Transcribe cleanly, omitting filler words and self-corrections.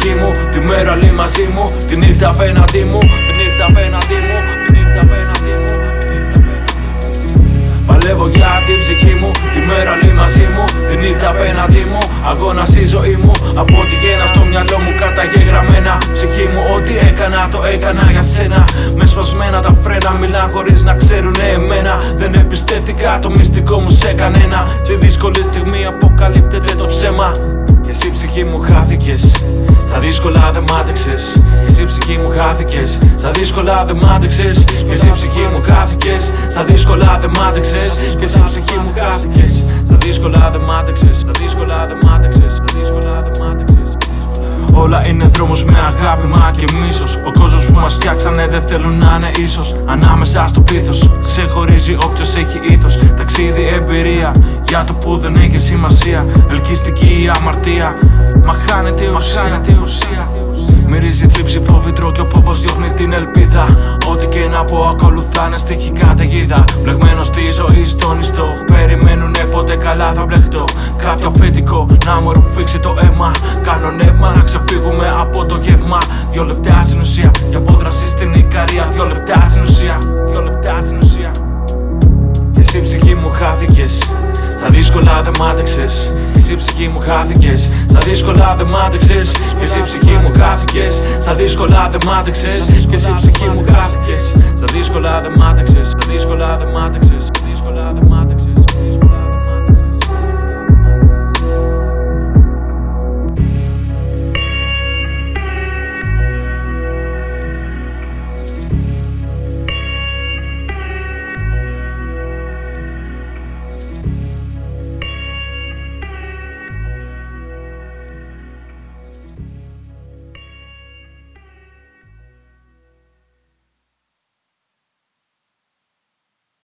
ψυχή μου, τη μέρα λέει μαζί μου, τη νύχτα απέναντί μου, τη νύχτα απέναντί μου, τη νύχτα απέναντί μου. Παλεύω για την ψυχή μου, τη μέρα λέει μαζί μου, τη νύχτα απέναντί μου. Αγώνας η ζωή μου, από ό,τι γένα στο μυαλό μου καταγεγραμμένα. Ψυχή μου, ό,τι έκανα το έκανα για σένα. Με σπασμένα τα φρένα, μιλά χωρίς να ξέρουνε εμένα. Δεν εμπιστεύτηκα το μυστικό μου σε κανένα. Σε δύσκολη στιγμή αποκαλύπτεται το ψέμα. Και εσύ ψυχή μου χάθηκες, στα δύσκολα δεν μ' άντεξες. Και εσύ ψυχή μου χάθηκες, στα δύσκολα δεν μ' άντεξες. Και εσύ ψυχή μου χάθηκες, στα δύσκολα δεν μ' άντεξες. Και εσύ ψυχή μου χάθηκες, στα δύσκολα δεν μ' άντεξες. Στα δύσκολα δεν μ' άντεξες, στα δύσκολα δεν μ' άντεξες. Όλα είναι δρόμος με αγάπη, μα και μίσος. Ο κόσμος που μας φτιάξανε δεν θέλουν να είναι ίσως. Ανάμεσα στο πλήθος ξεχωρίζει όποιος έχει ήθος. Ταξίδι, εμπειρία, για το που δεν έχει σημασία. Ελκυστική η αμαρτία, μα χάνεται η ουσία. Μυρίζει θλίψη, φόβητρο και ο φόβος διώχνει την ελπίδα. Ό,τι και να πω ακολουθάνε στοιχή καταιγίδα. Μπλεγμένο στη ζωή στον ιστό, περιμένουνε πότε καλά θα μπλεχτώ. Κάποιο αφεντικό να μου ρουφήξει το αίμα. Κάνω νεύμα να ξεφύγουμε από το γεύμα. 2 λεπτά στην ουσία, για απόδραση στην Ικαρία. 2 λεπτά στην ουσία, 2 λεπτά στην ουσία. Και εσύ ψυχή μου χάθηκες, στα δύσκολα δεν μ' άντεξες. Και εσύ ψυχή μου χάθηκες, στα δύσκολα δεν μ' άντεξες. Και εσύ ψυχή μου χάθηκες, στα δύσκολα δεν μ' άντεξες. Και εσύ ψυχή μου χάθηκες, στα δύσκολα δεν μ' άντεξες. Στα δύσκολα δεν μ' άντεξες, στα δύσκολα δεν μ' άντεξες.